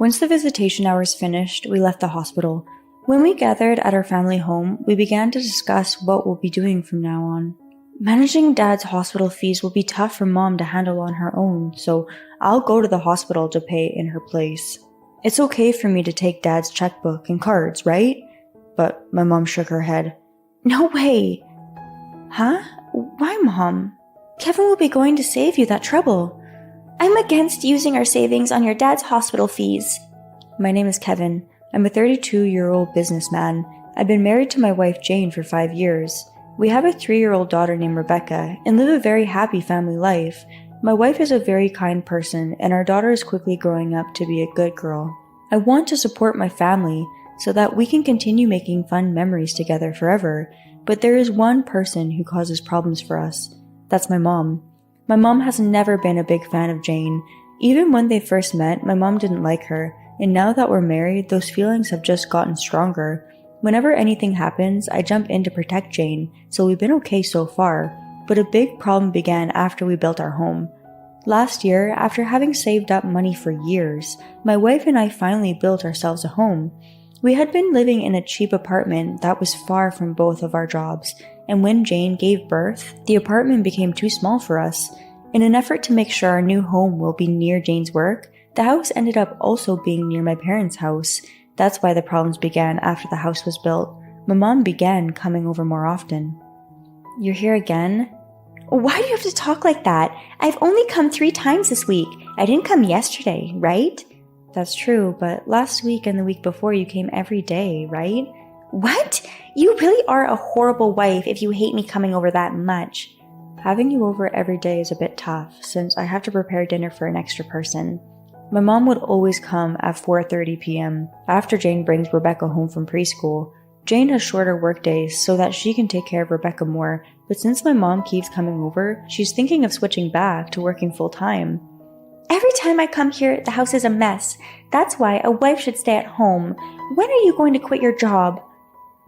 Once the visitation hours finished, we left the hospital. When we gathered at our family home, we began to discuss what we'll be doing from now on. Managing Dad's hospital fees will be tough for Mom to handle on her own, so I'll go to the hospital to pay in her place. It's okay for me to take Dad's checkbook and cards, right? But my mom shook her head. No way! Huh? Why, Mom? Kevin will be going to save you that trouble. I'm against using our savings on your dad's hospital fees. My name is Kevin. I'm a 32-year-old businessman. I've been married to my wife Jane for 5 years. We have a 3-year-old daughter named Rebecca and live a very happy family life. My wife is a very kind person and our daughter is quickly growing up to be a good girl. I want to support my family so that we can continue making fun memories together forever, but there is one person who causes problems for us. That's my mom. My mom has never been a big fan of Jane. Even when they first met, my mom didn't like her, and now that we're married, those feelings have just gotten stronger. Whenever anything happens, I jump in to protect Jane, so we've been okay so far, but a big problem began after we built our home. Last year, after having saved up money for years, my wife and I finally built ourselves a home. We had been living in a cheap apartment that was far from both of our jobs, and when Jane gave birth, the apartment became too small for us. In an effort to make sure our new home will be near Jane's work, the house ended up also being near my parents' house. That's why the problems began after the house was built. My mom began coming over more often. You're here again? Why do you have to talk like that? I've only come 3 times this week. I didn't come yesterday, right? That's true, but last week and the week before you came every day, right? What? You really are a horrible wife if you hate me coming over that much. Having you over every day is a bit tough since I have to prepare dinner for an extra person. My mom would always come at 4:30 p.m. after Jane brings Rebecca home from preschool. Jane has shorter work days so that she can take care of Rebecca more, but since my mom keeps coming over, she's thinking of switching back to working full-time. Every time I come here, the house is a mess. That's why a wife should stay at home. When are you going to quit your job?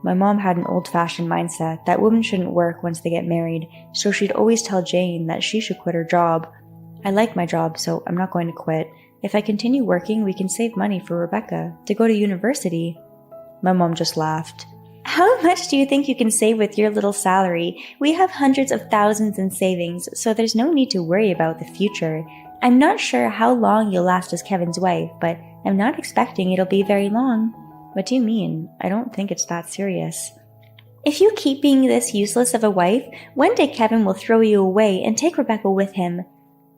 My mom had an old-fashioned mindset that women shouldn't work once they get married, so she'd always tell Jane that she should quit her job. I like my job, so I'm not going to quit. If I continue working, we can save money for Rebecca to go to university. My mom just laughed. How much do you think you can save with your little salary? We have hundreds of thousands in savings, so there's no need to worry about the future. I'm not sure how long you'll last as Kevin's wife, but I'm not expecting it'll be very long. What do you mean? I don't think it's that serious. If you keep being this useless of a wife, one day Kevin will throw you away and take Rebecca with him.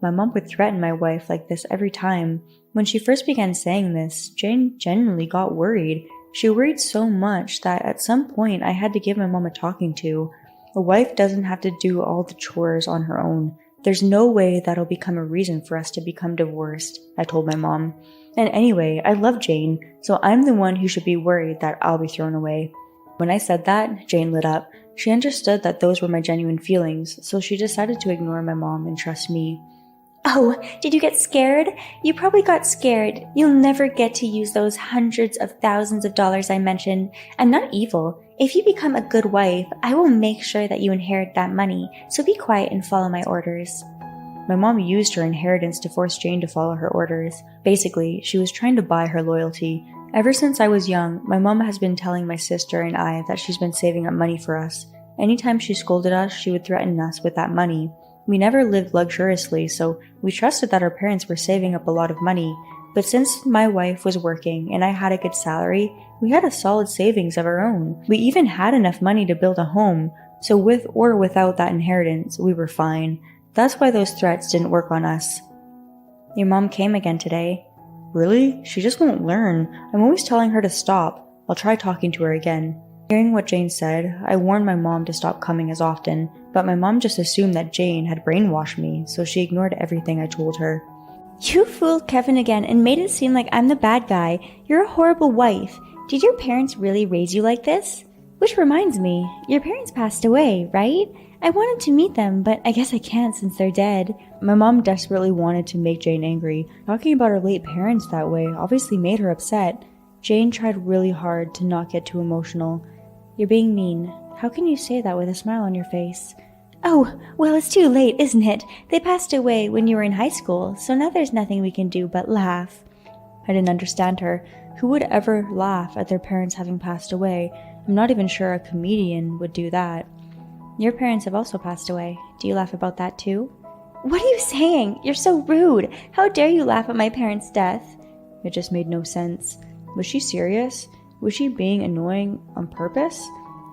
My mom would threaten my wife like this every time. When she first began saying this, Jane genuinely got worried. She worried so much that at some point I had to give my mom a talking to. A wife doesn't have to do all the chores on her own. There's no way that'll become a reason for us to become divorced, I told my mom. And anyway, I love Jane, so I'm the one who should be worried that I'll be thrown away. When I said that, Jane lit up. She understood that those were my genuine feelings, so she decided to ignore my mom and trust me. Oh, did you get scared? You probably got scared. You'll never get to use those hundreds of thousands of dollars I mentioned. I'm not evil. If you become a good wife, I will make sure that you inherit that money, so be quiet and follow my orders. My mom used her inheritance to force Jane to follow her orders. Basically, she was trying to buy her loyalty. Ever since I was young, my mom has been telling my sister and I that she's been saving up money for us. Anytime she scolded us, she would threaten us with that money. We never lived luxuriously, so we trusted that our parents were saving up a lot of money. But since my wife was working and I had a good salary, we had a solid savings of our own. We even had enough money to build a home, so with or without that inheritance, we were fine. That's why those threats didn't work on us. Your mom came again today. Really? She just won't learn. I'm always telling her to stop. I'll try talking to her again. Hearing what Jane said, I warned my mom to stop coming as often, but my mom just assumed that Jane had brainwashed me, so she ignored everything I told her. You fooled Kevin again and made it seem like I'm the bad guy. You're a horrible wife. Did your parents really raise you like this? Which reminds me, your parents passed away, right? I wanted to meet them, but I guess I can't since they're dead. My mom desperately wanted to make Jane angry. Talking about her late parents that way obviously made her upset. Jane tried really hard to not get too emotional. You're being mean. How can you say that with a smile on your face? Oh, well, it's too late, isn't it? They passed away when you were in high school, so now there's nothing we can do but laugh. I didn't understand her. Who would ever laugh at their parents having passed away? I'm not even sure a comedian would do that. Your parents have also passed away. Do you laugh about that too? What are you saying? You're so rude. How dare you laugh at my parents' death? It just made no sense. Was she serious? Was she being annoying on purpose?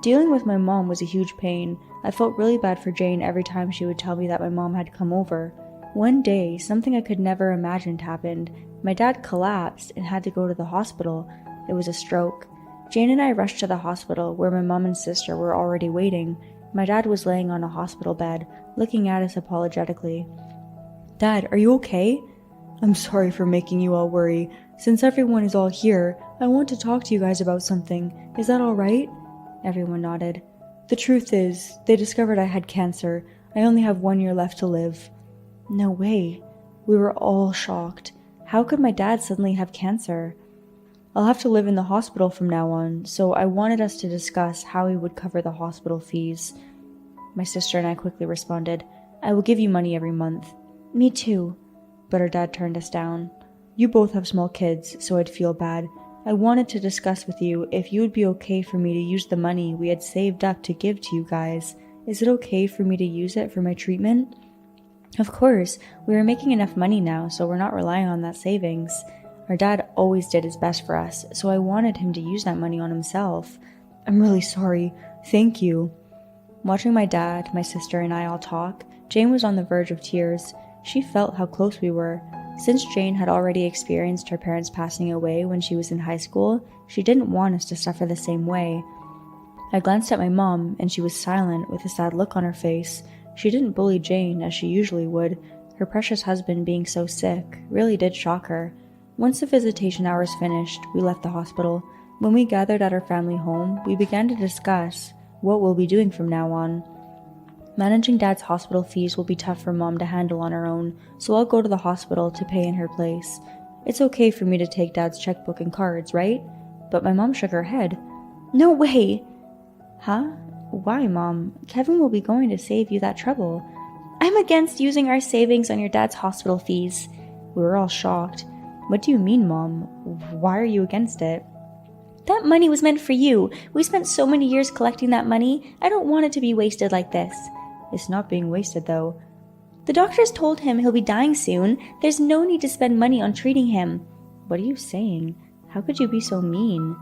Dealing with my mom was a huge pain. I felt really bad for Jane every time she would tell me that my mom had come over. One day, something I could never imagined happened. My dad collapsed and had to go to the hospital. It was a stroke. Jane and I rushed to the hospital where my mom and sister were already waiting. My dad was laying on a hospital bed, looking at us apologetically. Dad, are you okay? I'm sorry for making you all worry. Since everyone is all here, I want to talk to you guys about something. Is that all right? Everyone nodded. The truth is, they discovered I had cancer. I only have 1 year left to live. No way. We were all shocked. How could my dad suddenly have cancer? I'll have to live in the hospital from now on, so I wanted us to discuss how we would cover the hospital fees. My sister and I quickly responded, I will give you money every month. Me too. But our dad turned us down. You both have small kids, so I'd feel bad. I wanted to discuss with you if you would be okay for me to use the money we had saved up to give to you guys. Is it okay for me to use it for my treatment? Of course, we were making enough money now, so we're not relying on that savings. Our dad always did his best for us, so I wanted him to use that money on himself. I'm really sorry. Thank you. Watching my dad, my sister, and I all talk, Jane was on the verge of tears. She felt how close we were. Since Jane had already experienced her parents passing away when she was in high school, she didn't want us to suffer the same way. I glanced at my mom, and she was silent with a sad look on her face. She didn't bully Jane as she usually would. Her precious husband being so sick really did shock her. Once the visitation hours finished, we left the hospital. When we gathered at our family home, we began to discuss what we'll be doing from now on. Managing Dad's hospital fees will be tough for Mom to handle on her own, so I'll go to the hospital to pay in her place. It's okay for me to take Dad's checkbook and cards, right? But my mom shook her head. No way! Huh? Why, Mom? Kevin will be going to save you that trouble. I'm against using our savings on your dad's hospital fees. We were all shocked. What do you mean, Mom? Why are you against it? That money was meant for you. We spent so many years collecting that money. I don't want it to be wasted like this. It's not being wasted, though. The doctors told him he'll be dying soon. There's no need to spend money on treating him. What are you saying? How could you be so mean?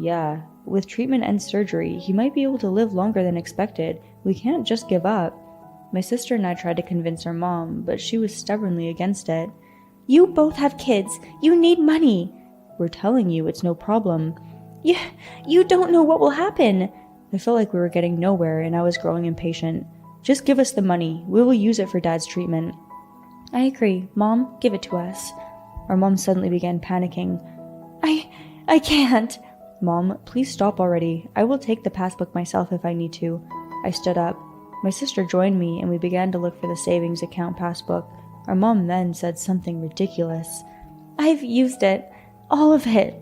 Yeah, with treatment and surgery, he might be able to live longer than expected. We can't just give up. My sister and I tried to convince our mom, but she was stubbornly against it. You both have kids. You need money. We're telling you it's no problem. You don't know what will happen. I felt like we were getting nowhere and I was growing impatient. Just give us the money. We will use it for Dad's treatment. I agree. Mom, give it to us. Our mom suddenly began panicking. I can't. Mom, please stop already. I will take the passbook myself if I need to. I stood up. My sister joined me and we began to look for the savings account passbook. Our mom then said something ridiculous. I've used it. All of it.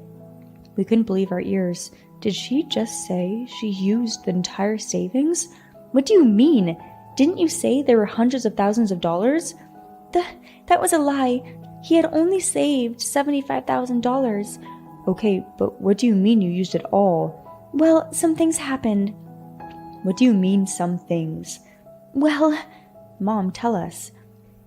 We couldn't believe our ears. Did she just say she used the entire savings? What do you mean? Didn't you say there were hundreds of thousands of dollars? That was a lie. He had only saved $75,000. Okay, but what do you mean you used it all? Well, some things happened. What do you mean, some things? Well, Mom, tell us.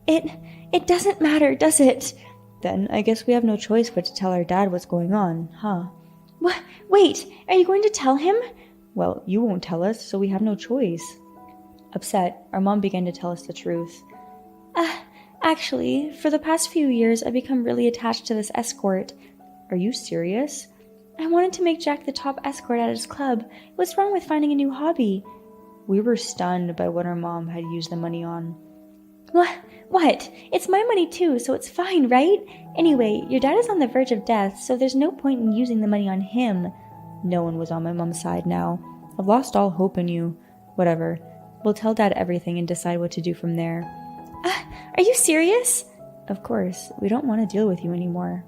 It doesn't matter, does it? Then I guess we have no choice but to tell our dad what's going on, huh? What? Wait, are you going to tell him? Well, you won't tell us, so we have no choice. Upset, our mom began to tell us the truth. Actually, for the past few years, I've become really attached to this escort. Are you serious? I wanted to make Jack the top escort at his club. What's wrong with finding a new hobby? We were stunned by what our mom had used the money on. What? It's my money too, so it's fine, right? Anyway, your dad is on the verge of death, so there's no point in using the money on him. No one was on my mom's side now. I've lost all hope in you. Whatever. We'll tell Dad everything and decide what to do from there. Are you serious? Of course. We don't want to deal with you anymore.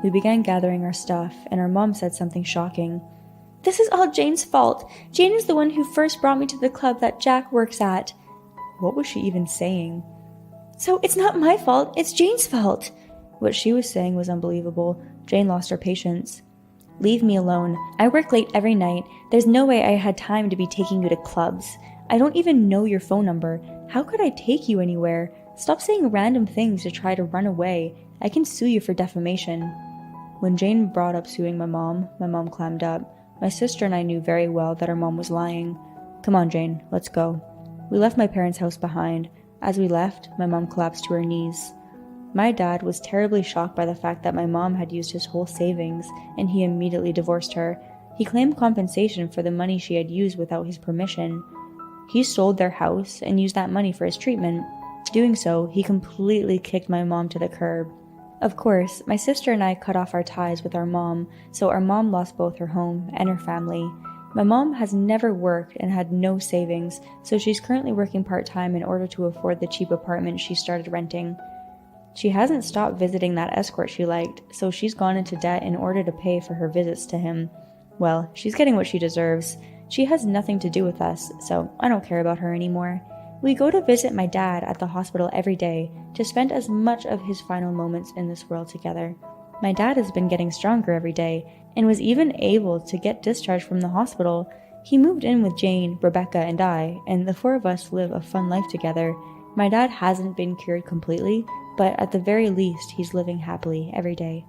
We began gathering our stuff, and our mom said something shocking. This is all Jane's fault. Jane is the one who first brought me to the club that Jack works at. What was she even saying? So it's not my fault, it's Jane's fault. What she was saying was unbelievable. Jane lost her patience. Leave me alone. I work late every night. There's no way I had time to be taking you to clubs. I don't even know your phone number. How could I take you anywhere? Stop saying random things to try to run away. I can sue you for defamation. When Jane brought up suing my mom clammed up. My sister and I knew very well that our mom was lying. Come on, Jane, let's go. We left my parents' house behind. As we left, my mom collapsed to her knees. My dad was terribly shocked by the fact that my mom had used his whole savings, and he immediately divorced her. He claimed compensation for the money she had used without his permission. He sold their house and used that money for his treatment. Doing so, he completely kicked my mom to the curb. Of course, my sister and I cut off our ties with our mom, so our mom lost both her home and her family. My mom has never worked and had no savings, so she's currently working part-time in order to afford the cheap apartment she started renting. She hasn't stopped visiting that escort she liked, so she's gone into debt in order to pay for her visits to him. Well, she's getting what she deserves. She has nothing to do with us, so I don't care about her anymore. We go to visit my dad at the hospital every day to spend as much of his final moments in this world together. My dad has been getting stronger every day and was even able to get discharged from the hospital. He moved in with Jane, Rebecca, and I, and the four of us live a fun life together. My dad hasn't been cured completely, but at the very least, he's living happily every day.